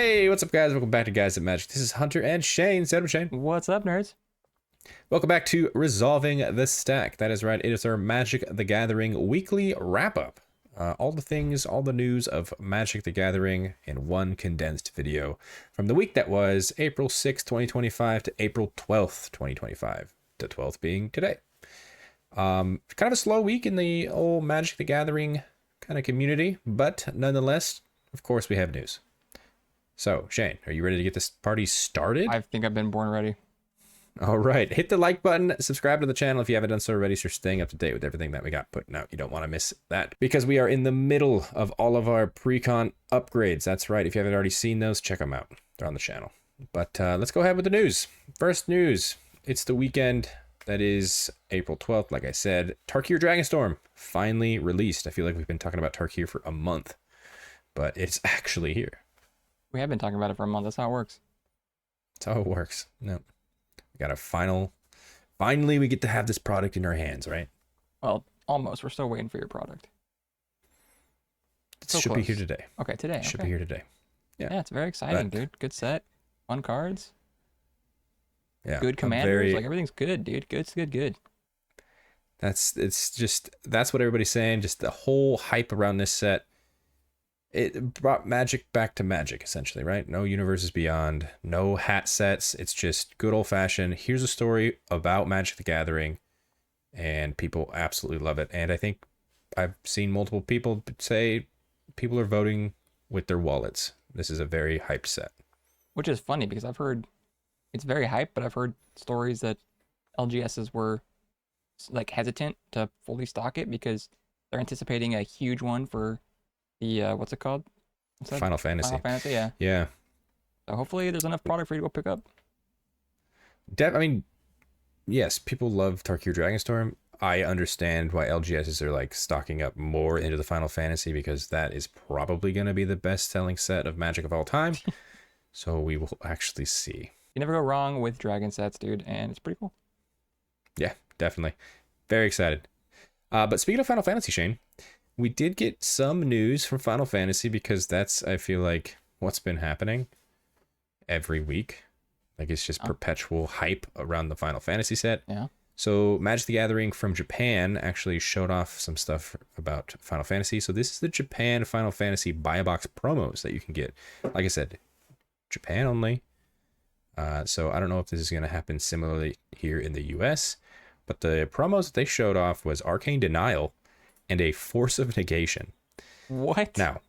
Hey, what's up, guys? Welcome back to Guys at Magic. This is Hunter and Shane. Say hello, Shane. What's up, nerds? Welcome back to Resolving the Stack. That is right. It is our Magic the Gathering weekly wrap-up. All the things, all the news of Magic the Gathering in one condensed video from the week that was April 6th, 2025 to April 12th, 2025. The 12th being today. Kind of a slow week in the old Magic the Gathering kind of community, but nonetheless, of course, we have news. So, Shane, are you ready to get this party started? I think I've been born ready. All right. Hit the like button. Subscribe to the channel if you haven't done so already, so you're staying up to date with everything that we got putting out. You don't want to miss that because we are in the middle of all of our Precon upgrades. That's right. If you haven't already seen those, check them out. They're on the channel. But let's go ahead with the news. First news. It's the weekend. That is April 12th. Like I said, Tarkir Dragonstorm finally released. I feel like we've been talking about Tarkir for a month, but it's actually here. We have been talking about it for a month. That's how it works. That's how it works. No. We got a finally we get to have this product in our hands, right? Well, almost. We're still waiting for your product. It should be here today. Okay, today. Should be here today. Yeah, it's very exciting, dude. Good set. Fun cards. Yeah. Good commanders. Like, everything's good, dude. Good. That's what everybody's saying. Just the whole hype around this set. It brought Magic back to Magic, essentially, right? No Universes Beyond, no hat sets. It's just good old-fashioned, here's a story about Magic the Gathering, and people absolutely love it. And I think I've seen multiple people say people are voting with their wallets. This is a very hyped set. Which is funny, because I've heard, it's very hyped, but I've heard stories that LGSs were, like, hesitant to fully stock it, because they're anticipating a huge one for the what's it called? Final Fantasy. Final Fantasy, yeah. Yeah. So hopefully there's enough product for you to go pick up. I mean, yes, people love Tarkir Dragonstorm. I understand why LGSs are like stocking up more into the Final Fantasy, because that is probably going to be the best selling set of Magic of all time. So we will actually see. You never go wrong with dragon sets, dude, and it's pretty cool. Yeah, definitely. Very excited. But speaking of Final Fantasy, Shane, we did get some news from Final Fantasy, because that's, I feel like, what's been happening every week. Like, it's just perpetual hype around the Final Fantasy set. Yeah. So Magic the Gathering from Japan actually showed off some stuff about Final Fantasy. So this is the Japan Final Fantasy buy a box promos that you can get. Like I said, Japan only. So I don't know if this is going to happen similarly here in the US. But the promos that they showed off was Arcane Denial and a Force of Negation. What? Now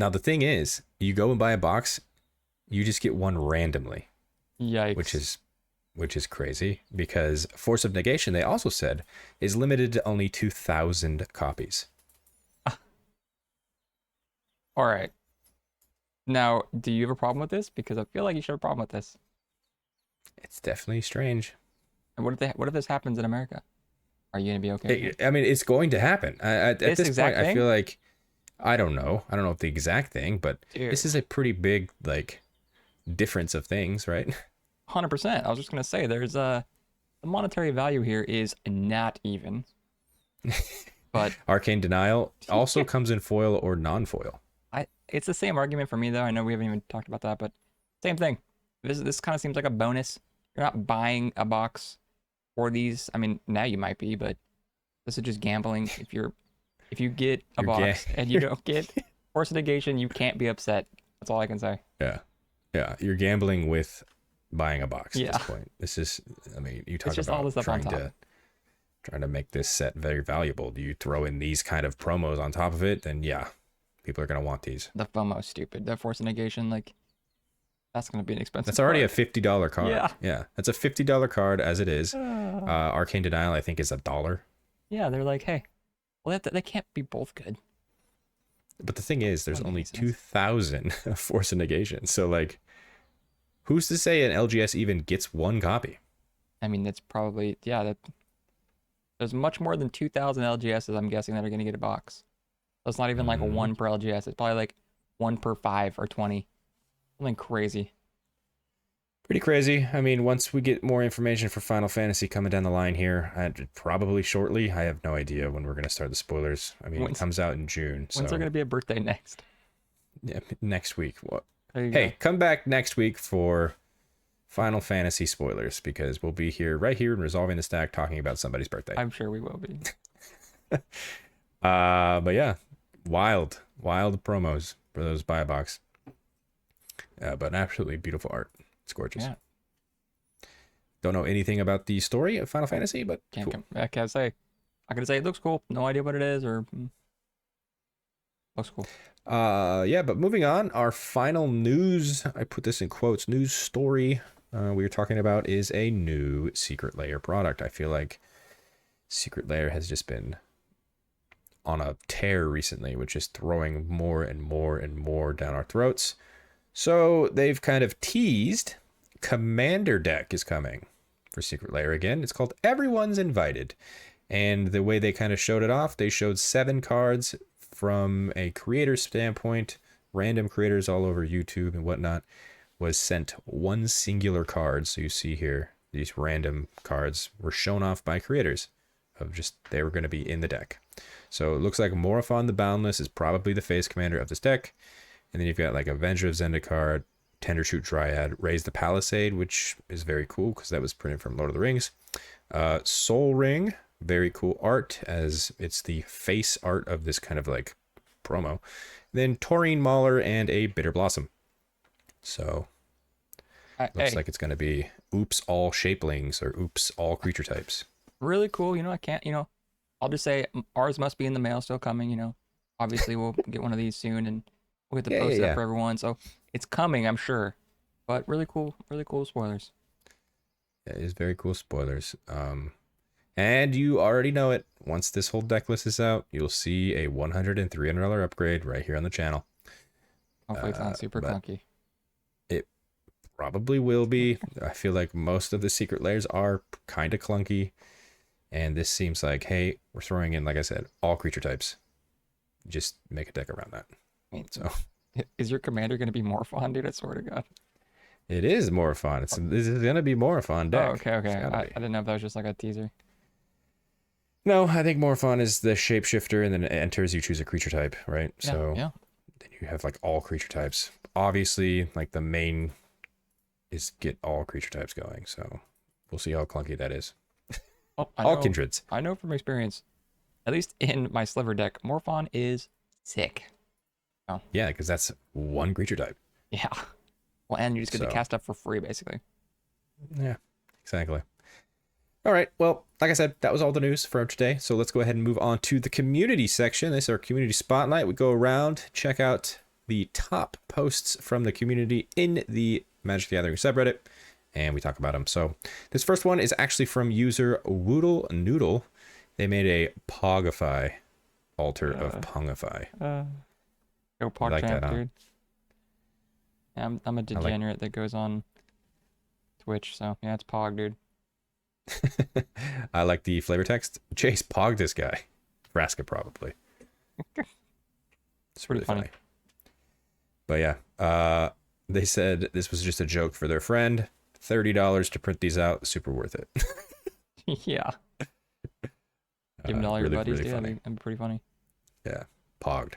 the thing is, you go and buy a box, you just get one randomly. Yikes. Which is crazy, because Force of Negation, they also said, is limited to only 2,000 copies. All right. Now, do you have a problem with this? Because I feel like you should have a problem with this. It's definitely strange. And what if this happens in America? Are you gonna be okay? I mean, it's going to happen. At this point, thing? I feel like, I don't know if the exact thing, but Dude. This is a pretty big, like, difference of things, right? 100%. I was just gonna say, there's the monetary value here is not even. But Arcane Denial also comes in foil or non-foil. It's the same argument for me, though. I know we haven't even talked about that, but same thing. This kind of seems like a bonus. You're not buying a box for these. I mean, now you might be, but this is just gambling. If you get a box and you don't get Force of Negation, you can't be upset. That's all I can say. Yeah, you're gambling with buying a box at Yeah. this point. This is, I mean, you talk It's just about all the stuff on trying to make this set very valuable. Do you throw in these kind of promos on top of it? Then yeah, people are gonna want these. The FOMO's stupid. The Force of Negation, like, that's gonna be an expensive. That's already card. a $50 card. Yeah, that's a $50 card as it is. Uh, Arcane Denial, I think, is $1. Yeah, they're like, hey, well, they can't be both good. But the thing is, there's Doesn't only make sense. 2,000 Force of Negation. So like, who's to say an LGS even gets one copy? I mean, that's probably, there's much more than 2,000 LGSs, I'm guessing, that are going to get a box. So it's not even like one per LGS. It's probably like 1 per 5 or 20. Something crazy. Pretty crazy. I mean, once we get more information for Final Fantasy coming down the line here, probably shortly. I have no idea when we're going to start the spoilers. I mean, it comes out in June. When's there going to be a birthday next? Yeah, next week. What? There you Hey, go. come back next week for Final Fantasy spoilers because we'll be here right here in Resolving the Stack talking about somebody's birthday. I'm sure we will be. But yeah, wild promos for those buy a box. But absolutely beautiful art. It's gorgeous. Yeah. Don't know anything about the story of Final Fantasy, but Can't cool. I can't say. I can say it looks cool. No idea what it is or looks cool. Yeah, but moving on, our final news, I put this in quotes, news story we are talking about is a new Secret Lair product. I feel like Secret Lair has just been on a tear recently, which is throwing more and more and more down our throats. So they've kind of teased Commander deck is coming for Secret Lair again. It's called Everyone's Invited. And the way they kind of showed it off, they showed 7 cards from a creator standpoint. Random creators all over YouTube and whatnot was sent one singular card. So you see here, these random cards were shown off by creators of just they were going to be in the deck. So it looks like Morophon the Boundless is probably the face commander of this deck. And then you've got like Avenger of Zendikar, Tendershoot Dryad, Raise the Palisade, which is very cool because that was printed from Lord of the Rings. Soul Ring, very cool art as it's the face art of this kind of like promo. Then Taurine Mauler and a Bitter Blossom. So looks Hey, like it's going to be oops all shapelings or oops all creature types. really cool. I can't, I'll just say ours must be in the mail still coming. Obviously we'll get one of these soon and we'll get to post it up for everyone. So it's coming, I'm sure. But really cool spoilers. Yeah, it is very cool spoilers. And you already know it. Once this whole deck list is out, you'll see a $100 and $300 upgrade right here on the channel. Hopefully it's not super clunky. It probably will be. I feel like most of the secret layers are kind of clunky. And this seems like, hey, we're throwing in, like I said, all creature types. Just make a deck around that. So Is your commander going to be Morphon, dude? I swear to God. it is more fun. This is going to be more fun deck. Oh, okay. I didn't know if that was just like a teaser. No, I think more fun is the shapeshifter, and then it enters, you choose a creature type, right? Yeah, So yeah. then you have like all creature types. Obviously, like the main is get all creature types going. So we'll see how clunky that is. Oh, All kindreds. I know from experience, at least in my sliver deck, Morphon is sick. Oh, Yeah, because that's one creature type. yeah. Well, and you just get to So- cast up for free, basically. Yeah, exactly. All right. Well, like I said, that was all the news for today. So let's go ahead and move on to the community section. This is our community spotlight. We go around, check out the top posts from the community in the Magic the Gathering subreddit, and we talk about them. So this first one is actually from user Woodle Noodle. They made a Pogify altar of Pongify. Go Pog like Champ, that, huh? dude. Yeah, I'm a degenerate that goes on Twitch, so yeah, it's Pog, dude. I like the flavor text. Chase Pog this guy. Vraska probably. It's really funny. But yeah, they said this was just a joke for their friend. $30 to print these out. Super worth it. Yeah. Give them to all your really, buddies, really dude. funny. That'd be pretty funny. Yeah, pogged.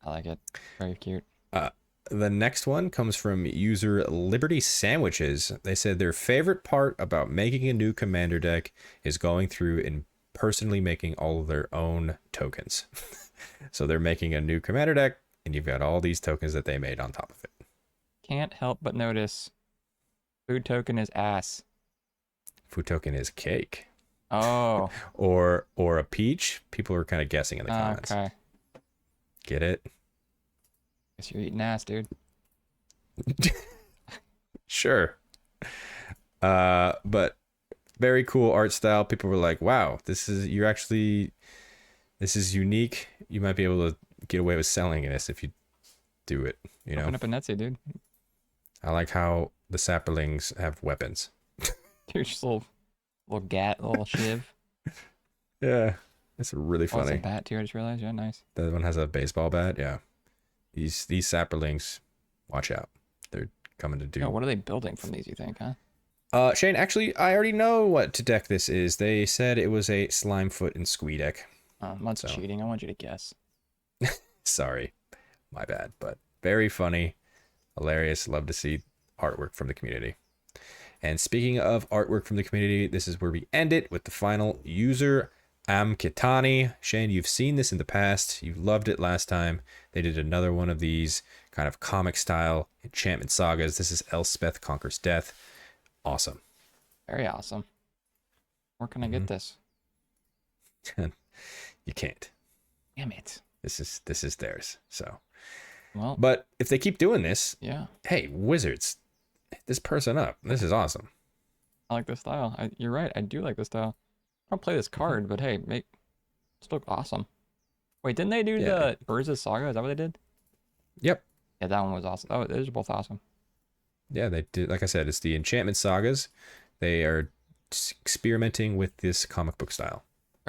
I like it. Very cute. The next one comes from user Liberty Sandwiches. They said their favorite part about making a new commander deck is going through and personally making all of their own tokens. So they're making a new commander deck, and you've got all these tokens that they made on top of it. Can't help but notice food token is ass. Food token is cake. Oh. Or a peach. People are kind of guessing in the comments. Okay. Get it? Guess you're eating ass, dude. Sure. But very cool art style. People were like, wow, this is unique. You might be able to get away with selling this if you do it, you know? Open up a Netsy, dude. I like how the sapperlings have weapons. Dude, just a little gat, little shiv. Yeah. It's really Oh, it's a funny. bat too, I just realized. Yeah, nice. The other one has a baseball bat. Yeah. These sapperlings, watch out. They're coming to do. Yo, what are they building from these, you think, huh? Shane, actually, I already know what deck this is. They said it was a Slimefoot and Squee deck. That's cheating. I want you to guess. Sorry. My bad, but Very funny, hilarious. Love to see artwork from the community. And speaking of artwork from the community, this is where we end it with the final user, Amkitani. Shane, you've seen this in the past. You loved it last time. They did another one of these kind of comic style enchantment sagas. This is Elspeth Conquers Death. Awesome. Very awesome. Where can I get this? You can't. Damn it. This is theirs. So, well, but if they keep doing this, yeah. Hey, Wizards, hit this person up. This is awesome. I like this style. You're right. I do like this style. I don't play this card, but hey, it look awesome. Wait, didn't they do the Urza Saga? Is that what they did? Yep. Yeah, that one was awesome. Oh, those are both awesome. Yeah, they did. Like I said, it's the enchantment sagas. They are experimenting with this comic book style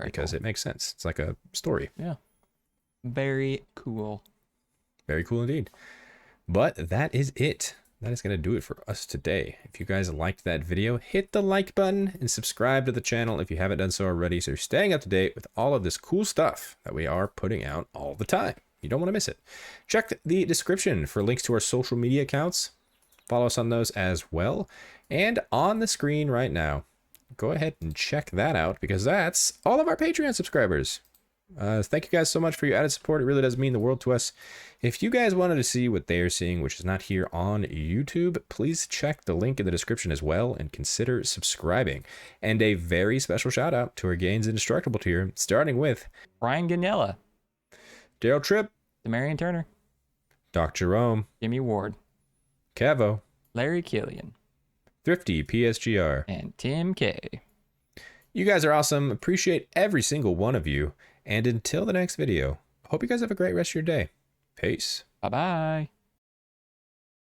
because it makes sense. It's like a story. Yeah. Very cool. Very cool indeed. But that is it. That is going to do it for us today. If you guys liked that video, hit the like button and subscribe to the channel if you haven't done so already, so you're staying up to date with all of this cool stuff that we are putting out all the time. You don't want to miss it. Check the description for links to our social media accounts. Follow us on those as well. And on the screen right now, go ahead and check that out because that's all of our Patreon subscribers. Thank you guys so much for your added support. It really does mean the world to us. If you guys wanted to see what they are seeing, which is not here on YouTube, please check the link in the description as well and consider subscribing. And a very special shout out to our Gains Indestructible tier, starting with Brian Ganella, Daryl Tripp, Demarion Turner, Doc Jerome, Jimmy Ward, Cavo, Larry Killian, Thrifty PSGR, and Tim K. You guys are awesome. Appreciate every single one of you. And until the next video, hope you guys have a great rest of your day. Peace. Bye-bye.